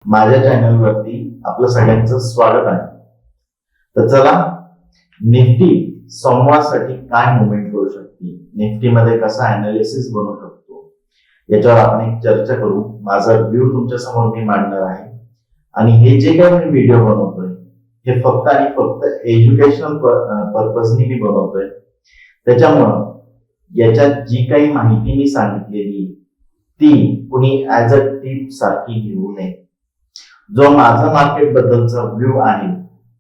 माझ्या चॅनलवरती आपलं सगळ्यांचं स्वागत आहे. तर चला, निफ्टी सोमवारसाठी काय मुवमेंट करू शकते, निफ्टी मध्ये कसा अनालिसिस बनवू शकतो, याच्यावर आपण एक चर्चा करू. माझा व्ह्यू तुमच्या समोर मी मांडणार आहे आणि हे जे काही मी व्हिडिओ बनवतोय हे फक्त आणि फक्त एज्युकेशनल पर्पजनी मी बनवतोय. त्याच्यामुळं याच्यात जी काही माहिती मी सांगितलेली ती कुणी ऍज अ टिप सारखी घेऊ नये. जो माझा मार्केट बद्दलचा व्ह्यू आहे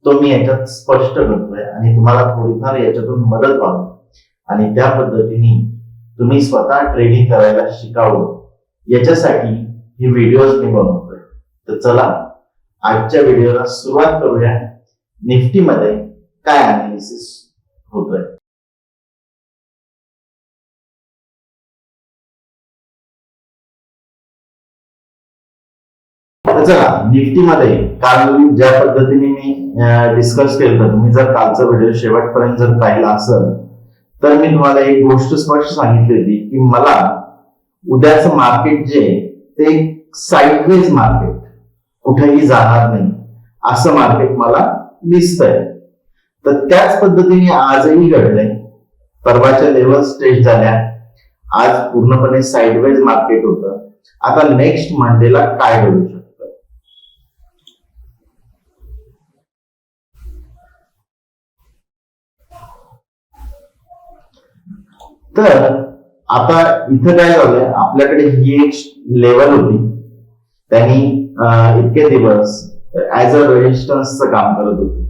तो मी याच्यात स्पष्ट करतोय आणि तुम्हाला थोडीफार याच्यातून मदत व्हावी आणि त्या पद्धतीने तुम्ही स्वतः ट्रेडिंग करायला शिकावं, याच्यासाठी ही व्हिडिओज मी बनवतोय. तर चला, आजच्या व्हिडिओला सुरुवात करूया. निफ्टी मध्ये काय अनालिसिस होतोय. चला, निफ्टी मध्ये काल ज्या पद्धतीने मी डिस्कस केलं, तर तुम्ही जर कालचा व्हिडिओ शेवटपर्यंत जर पाहिला असेल तर मी तुम्हाला एक गोष्ट स्पष्ट सांगितली होती की मला उद्याचं मार्केट जे ते साइडवेज मार्केट, कुठेही जाणार नाही असं मार्केट मला दिसतंय. तर त्याच पद्धतीने आजही घडलंय. परवाच्या लेवल्स टेस्ट झाल्या, आज पूर्णपणे साइडवेज मार्केट होतं. आता नेक्स्ट मंडेला काय घडू शकतं. तर आता इथं काय झालंय, आपल्याकडे ही एक लेवल होती, त्यांनी इतके दिवस ऍज अ रेजिस्टन्सचं काम करत होती.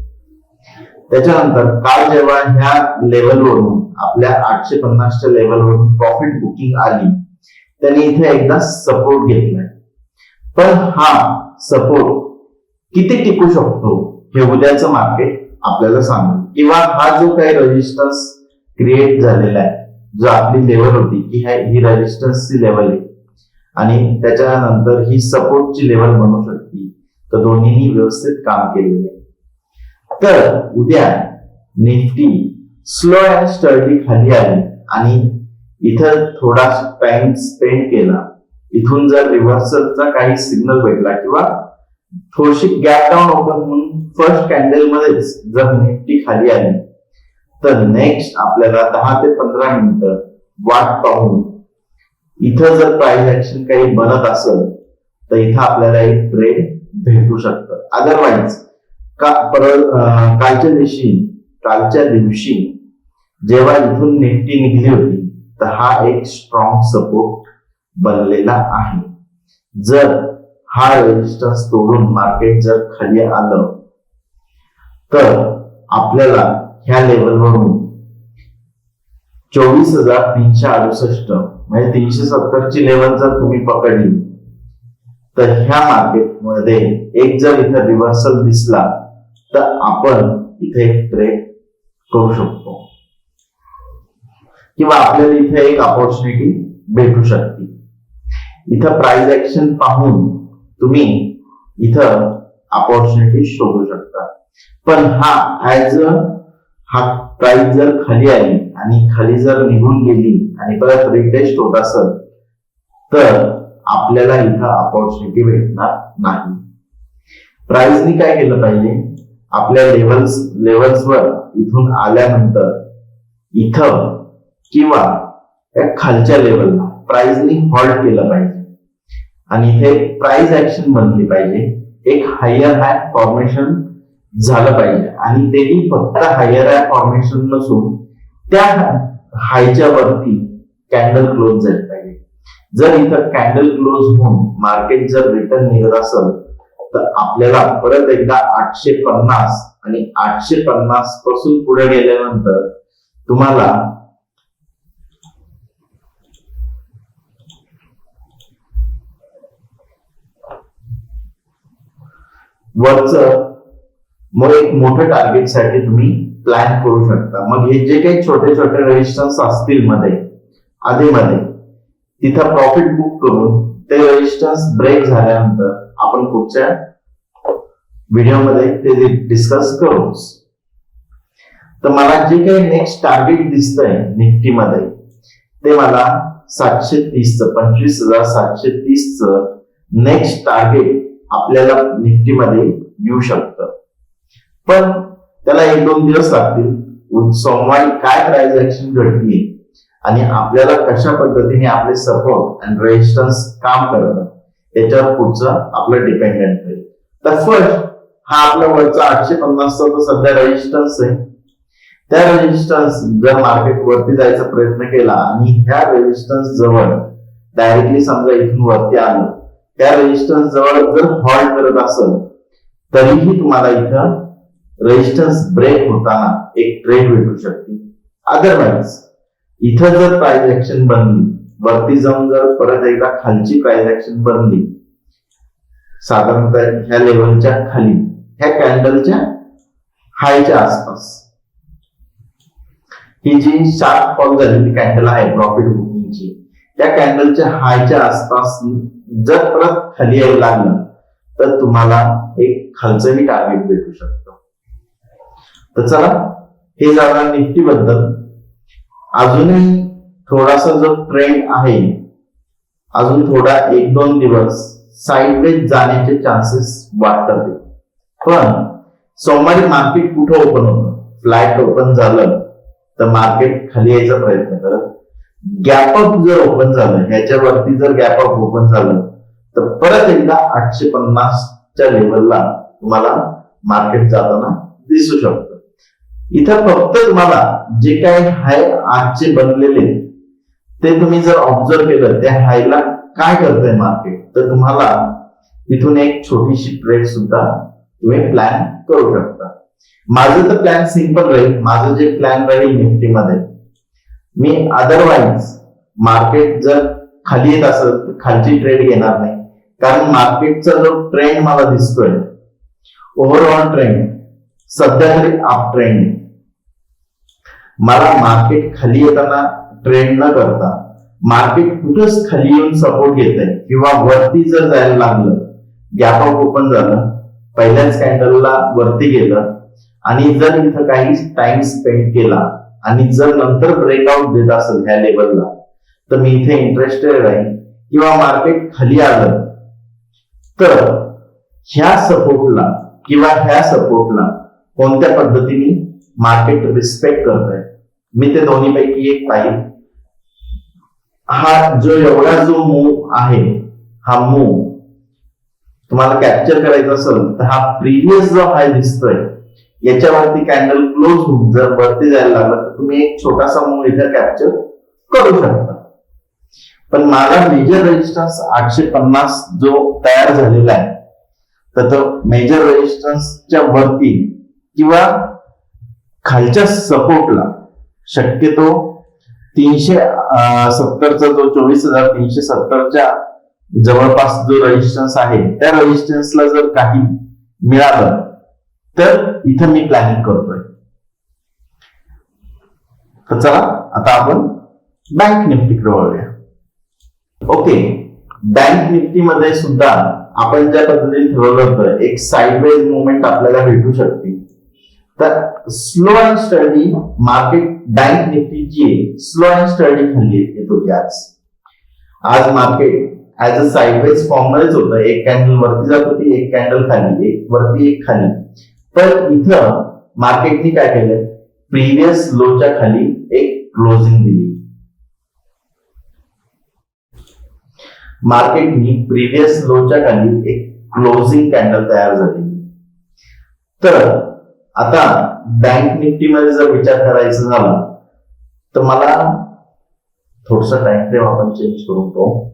त्याच्यानंतर काल जेव्हा ह्या लेवलवरून आपल्या 850च्या लेवलवरून प्रॉफिट बुकिंग आली, त्यांनी इथे एकदा सपोर्ट घेतलाय. पण हा सपोर्ट किती टिकू शकतो हे उद्याचं मार्केट आपल्याला सांगेल. किंवा हा जो काही रेजिस्टन्स क्रिएट झालेला आहे, जो आपली लेवल होती की ही रेजिस्टन्सची लेवल आहे आणि त्याच्यानंतर ही सपोर्टची लेवल बनू शकते, तर दोन्हीही व्यवस्थित काम केलेलं आहे. तर उद्या निफ्टी स्लो अँड स्टर्डी खाली आली आणि इथं थोडा टाइम स्पेंड केला, इथून जर रिव्हर्सलचा काही सिग्नल भेटला किंवा थोडीशी गॅप डाऊन ओपन म्हणून फर्स्ट कॅन्डल मध्येच जर निफ्टी खाली आली, तर नेक्स्ट आपल्याला 10 ते 15 मिनिटं वाट पाहून इथं जर प्राइस ऍक्शन काही बनत असेल तर इथं आपल्याला एक ट्रेड भेटू शकतं. अदरवाईज कालच्या दिवशी जेव्हा इथून निफ्टी निघली होती तर हा एक स्ट्रॉंग सपोर्ट बनलेला आहे. जर हा रेजिस्टन्स तोडून मार्केट जर खाली आलं तर आपल्याला ह्या लेवलवरून 24,368 म्हणजे 370ची लेवल जर तुम्ही पकडली तर ह्या मार्केटमध्ये एक जर इथं रिव्हर्सल दिसला तर आपण इथे एक ट्रेड करू शकतो किंवा आपल्याला इथे एक अपॉर्च्युनिटी भेटू शकते. इथं प्राइस ऍक्शन पाहून तुम्ही इथं अपॉर्च्युनिटी शोधू शकता. पण हा प्राइस जर खाली आली आणि खाली जर निघून गेली आणि परत रिटेस्ट होत असेल तर आपल्याला इथं अपॉर्च्युनिटी भेटणार नाही. प्राइसनी काय केलं पाहिजे, आपल्या लेवल्सवर इथून आल्यानंतर इथं किंवा या खालच्या लेवलला प्राइसनी हॉल्ट केलं पाहिजे आणि इथे प्राइस ऍक्शन बनली पाहिजे. एक हायर हाय फॉर्मेशन झालं पाहिजे आणि तेही फक्त हायर हाय फॉर्मेशन नसून त्या हायच्या वरती कॅन्डल क्लोज झाली पाहिजे. जर इथं कॅन्डल क्लोज होऊन मार्केट जर रिटर्न निघत असेल तर आपल्याला परत एकदा 850 आणि 850 पासून पुढे गेल्यानंतर तुम्हाला वरचं मग एक मोठं टार्गेट साठी तुम्ही प्लॅन करू शकता. मग हे जे काही छोटे छोटे रेजिस्टन्स असतील आधीमध्ये तिथं प्रॉफिट बुक करून ते रेजिस्टन्स ब्रेक झाल्यानंतर आपण पुढच्या व्हिडिओमध्ये ते डिस्कस करू. तर मला जे काही नेक्स्ट टार्गेट दिसतंय निफ्टी मध्ये ते मला 730चं 25,730चं नेक्स्ट टार्गेट आपल्याला निफ्टीमध्ये येऊ शकतं, पण त्याला 1-2 दिवस लागतील. सोमवारी काय प्राइस ऍक्शन घडतीये आणि आपल्याला कशा पद्धतीने आपले सपोर्ट अँड रेजिस्टन्स काम करतं त्याच्यावर पुढचं आपलं डिपेंडंट आहे. तर फर्स्ट हा आपला वरचा 850 चा सध्या रेजिस्टन्स आहे. त्या रेजिस्टन्स जर मार्केट वरती जायचा प्रयत्न केला आणि ह्या रेजिस्टन्स जवळ डायरेक्टली समजा इथून वरती आलं, त्या रेजिस्टन्स जवळ जर हॉल्ट करत असेल तरीही तुम्हाला इथं रेजिस्टन्स ब्रेक होताना एक ट्रेड भेटू शकते. अदरवाइज इथं जर प्राइस ऍक्शन बनली, वरती जाऊन जर परत एकदा खालची प्राइस ऍक्शन बनली, साधारणतः ह्या लेवलच्या खाली, ह्या कॅन्डलच्या हायच्या आसपास, ही जी शार्प फॉल झालेली कॅन्डल आहे प्रॉफिट बुकिंगची, त्या कॅन्डलच्या हायच्या आसपास जर परत खाली यायला लागलं तर तुम्हाला एक खालचंही टार्गेट भेटू शकतं. तर चला, हे झालं निफ्टी बद्दल. अजूनही थोडासा जो ट्रेंड आहे, अजून थोडा 1-2 दिवस साइडवेज जाण्याचे चान्सेस वाटतात. पण सोमवारी मार्केट कुठं ओपन होतं, फ्लॅट ओपन झालं तर मार्केट खाली यायचा प्रयत्न करत, गॅप अप जर ओपन झालं, ह्याच्यावरती जर गॅप अप ओपन झालं तर परत एकदा 850च्या लेवलला तुम्हाला मार्केट जाताना दिसू शकतं. इथं फक्त तुम्हाला जे काही हाय आजचे बनलेले ते तुम्ही जर ऑब्झर्व केलं, त्या हायला काय करतंय मार्केट, तर तुम्हाला इथून एक छोटीशी ट्रेड सुद्धा तुम्ही प्लॅन करू शकता. माझं तर प्लॅन सिंपल राहील. माझं जे प्लॅन राहील निफ्टीमध्ये, मी अदरवाइज मार्केट जर खाली येत असेल तर खालची ट्रेड घेणार नाही, कारण मार्केटचा जो ट्रेंड मला दिसतोय, ओव्हरऑल ट्रेंड सध्या तरी अप ट्रेंड. मला मार्केट खाली येताना ट्रेड न करता मार्केट कुठंच खाली येऊन सपोर्ट घेत आहे किंवा वरती जर जायला लागलं, गॅप अप ओपन झालं, पहिल्याच कॅन्डलला वरती गेलं आणि जर इथं काही टाइम स्पेंड केला आणि जर नंतर ब्रेकआउट देत असेल ह्या लेवलला, तर मी इथे इंटरेस्टेड राहील. किंवा मार्केट खाली आलं तर ह्या सपोर्टला किंवा ह्या सपोर्टला कोणत्या पद्धतीने मार्केट रिस्पेक्ट करत आहे, मी ते दोन्ही पैकी एक पाहिजे. हा जो एवढा जो मूव आहे, हा मूव तुम्हाला कॅप्चर करायचा असेल तर हा प्रिव्हियस जो हाय दिसतोय याच्यावरती कॅन्डल क्लोज होऊन जर वरती जायला लागला तर तुम्ही एक छोटासा मूव इथे कॅप्चर करू शकता. पण माझा मेजर रेजिस्टन्स 850 जो तयार झालेला आहे, तर तो मेजर रेजिस्टन्सच्या वरती किंवा खालच्या सपोर्टला शक्यतो 370चा जो 24,370च्या जवळपास जो रेजिस्टन्स आहे, त्या रेजिस्टन्सला जर काही मिळालं तर इथं मी प्लॅनिंग करतोय. तर चला, आता आपण बँक निफ्टीकडे वळूया. ओके, बँक निफ्टी मध्ये सुद्धा आपण ज्या पद्धतीने ठरवलं होतं, एक साइडवेज मुवमेंट आपल्याला भेटू शकते. तर slow and steady market bank निफ्टीची स्लो अँड स्टडी खाली येत होती. आज market as a sideways form मध्येच होतं. एक कॅन्डल वरती जात होती, एक कॅन्डल खाली, एक वरती एक खाली. पण इथं मार्केटने काय केलं, प्रिव्हियस लोच्या खाली एक क्लोजिंग दिली. मार्केटनी प्रिव्हियस लोच्या खाली एक क्लोजिंग कॅन्डल तयार झाली. तर आता बँक निफ्टी मध्ये जर विचार करायचा झाला तर मला थोडस टाइम फ्रेम आपण चेंज करून पाहू.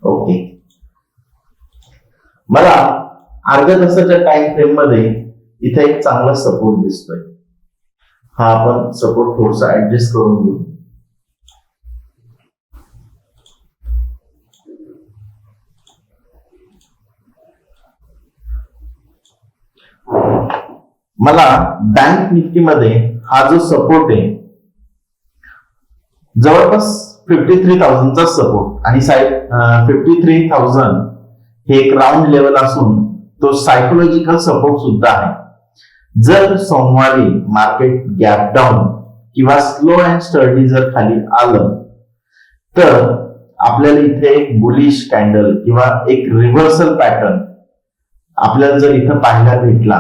ओके, मला अर्ध्या तासाच्या टाइम फ्रेम मध्ये इथे एक चांगला सपोर्ट दिसतोय. हा आपण सपोर्ट थोडासा ऍडजस्ट करून घेऊ. मला बँक निफ्टी मध्ये हा जो सपोर्ट आहे जवळपास 53,000चा सपोर्ट आणि 53,000 हे एक राउंड लेवल असून तो सायकोलॉजिकल सपोर्ट सुद्धा आहे. जर सोमवारी मार्केट गॅप डाऊन किंवा स्लो अँड स्टडी जर खाली आलं तर आपल्याला इथे एक बुलिश कॅन्डल किंवा एक रिव्हर्सल पॅटर्न आपल्याला जर इथं पाहायला भेटला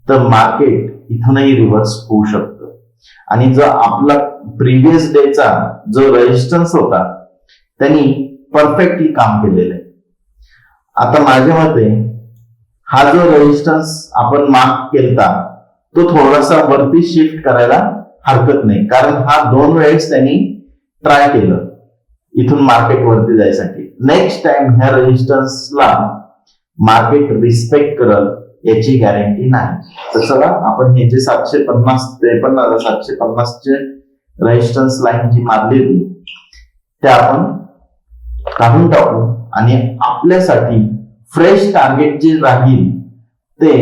तर मार्केट इथूनही रिव्हर्स होऊ शकतं. आणि जो आपला प्रिव्हियस डेचा जो रेजिस्टन्स होता त्यांनी परफेक्टली काम केलेलं आहे. आता माझ्या मते हा जो रेजिस्टन्स आपण मार्क केलता तो थोडासा वरती शिफ्ट करायला हरकत नाही, कारण हा 2 वेळेस त्यांनी ट्राय केलं इथून मार्केट वरती जायसाठी. नेक्स्ट टाइम ह्या रेजिस्टन्सला मार्केट रिस्पेक्ट करल याची गॅरंटी नाही. तर चला आपण हे जे 750 चे रेजिस्टन्स लाईन जी मारली होती ते आपण काढून टाकू आणि आपल्यासाठी फ्रेश टार्गेट जे राहील ते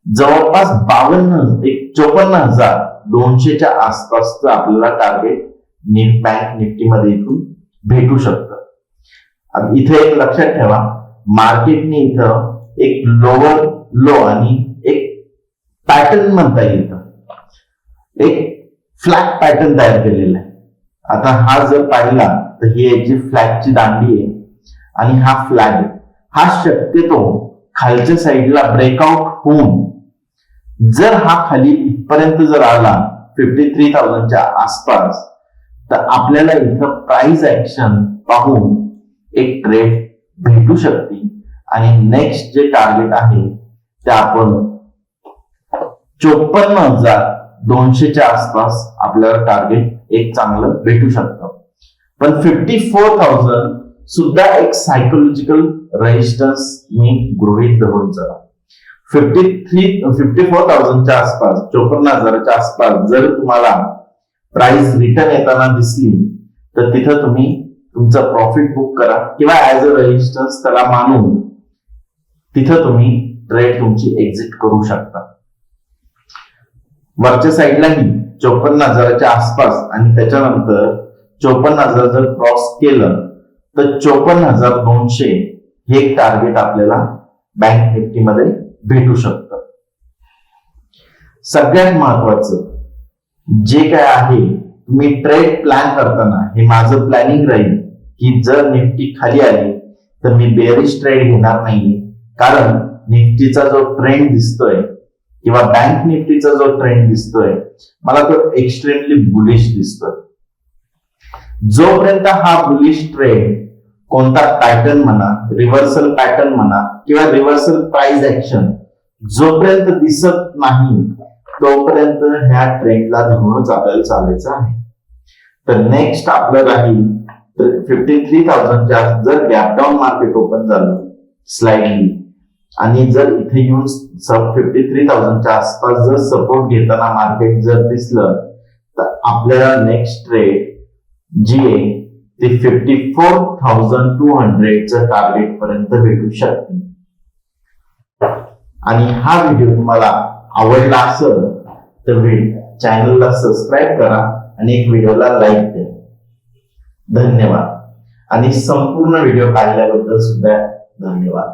जवळपास 54,200च्या आसपासचं आपल्याला टार्गेट बँक निफ्टीमध्ये इथून भेटू शकतं. इथे एक लक्षात ठेवा, मार्केटने इथं एक लोअर लो आणि एक पॅटर्न म्हणता येईल, एक फ्लॅग पॅटर्न तयार केलेला आहे. आता हा जर पाहिला तर ही एक जी फ्लॅगची दांडी आहे आणि हा फ्लॅग आहे, हा शक्यतो खालच्या साईडला ब्रेकआउट होऊन जर हा खाली इथपर्यंत जर आला 53,000च्या आसपास तर आपल्याला इथं प्राइस ऍक्शन पाहून एक ट्रेड भेटू शकते आणि नेक्स्ट जे टार्गेट आहे ते आपण 54,200च्या आसपास आपल्याला टार्गेट एक चांगलं भेटू शकतं. पण 54,000 सुद्धा एक सायकोलॉजिकल रेजिस्टन्स मी गृहीत धरून चला. 54,000च्या आसपास 54,000च्या आसपास जर तुम्हाला प्राइस रिटर्न येताना दिसली तर तिथं तुम्ही तुमचं प्रॉफिट बुक करा किंवा ऍज अ रेजिस्टन्स त्याला मानून तिथं तुम्ही ट्रेड तुमची एक्झिट करू शकता. वरच्या साईडलाही 54,000च्या आसपास आणि त्याच्यानंतर 54,000 जर क्रॉस केलं तर 54,200 हे एक टार्गेट आपल्याला बँक निफ्टीमध्ये भेटू शकतं. सगळ्यात महत्वाचं जे काय आहे, तुम्ही ट्रेड प्लॅन करताना हे माझं प्लॅनिंग राहील की जर निफ्टी खाली आली तर मी बेअरिश ट्रेड घेणार नाही, कारण निफ्टीचा जो ट्रेंड दिसतोय किंवा बँक निफ्टीचा जो ट्रेंड दिसतोय मला तो एक्स्ट्रीमली बुलिश दिसतोय. जोपर्यंत हा बुलिश ट्रेंड कोणता पॅटर्न म्हणा, रिव्हर्सल पॅटर्न म्हणा किंवा रिव्हर्सल प्राइस ऍक्शन जोपर्यंत दिसत नाही तोपर्यंत ह्या ट्रेंडला धरूनच आपल्याला चालायचं आहे. तर नेक्स्ट आपलं राहील 53,000च्या जर गॅप डाऊन मार्केट ओपन झालं स्लाइडली आणि जर इथे येऊन 53,000च्या आसपास जर सपोर्ट घेताना मार्केट जर दिसलं तर आपल्याला नेक्स्ट ट्रेड जी आहे ते 54,200चं टार्गेट पर्यंत भेटू शकते. आणि हा व्हिडिओ तुम्हाला आवडला असेल तर चॅनलला सबस्क्राईब करा आणि एक व्हिडिओला लाईक द्या. धन्यवाद आणि संपूर्ण व्हिडिओ पाहिल्याबद्दल सुद्धा धन्यवाद.